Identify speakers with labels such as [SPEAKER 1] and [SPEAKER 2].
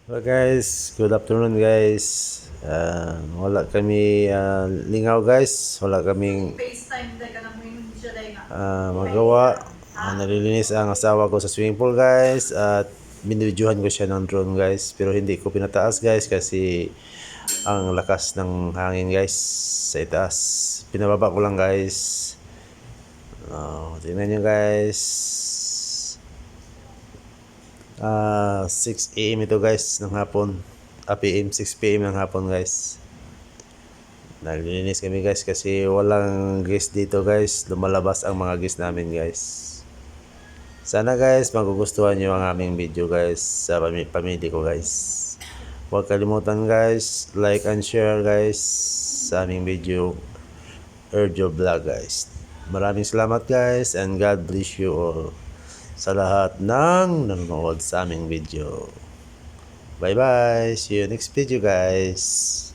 [SPEAKER 1] Hello guys, good afternoon guys. Wala kami lingaw guys, wala kaming magawa. Nalilinis ang asawa ko sa swimming pool guys at binidyohan ko siya ng drone guys, pero hindi ko pinataas guys kasi ang lakas ng hangin guys sa itaas. Pinababa ko lang guys. Tingnan nyo guys. 6 AM ito guys ng hapon. PM, 6 PM ng hapon guys. Naglilinis kami guys kasi walang guest dito guys. Lumalabas ang mga guest namin guys. Sana guys magugustuhan nyo ang aming video guys sa pamilya ko guys. Huwag kalimutan guys, like and share guys sa aming video Erjo Vlog guys. Maraming salamat guys and God bless you all sa lahat ng nanonood sa aming video. Bye bye. See you next video guys.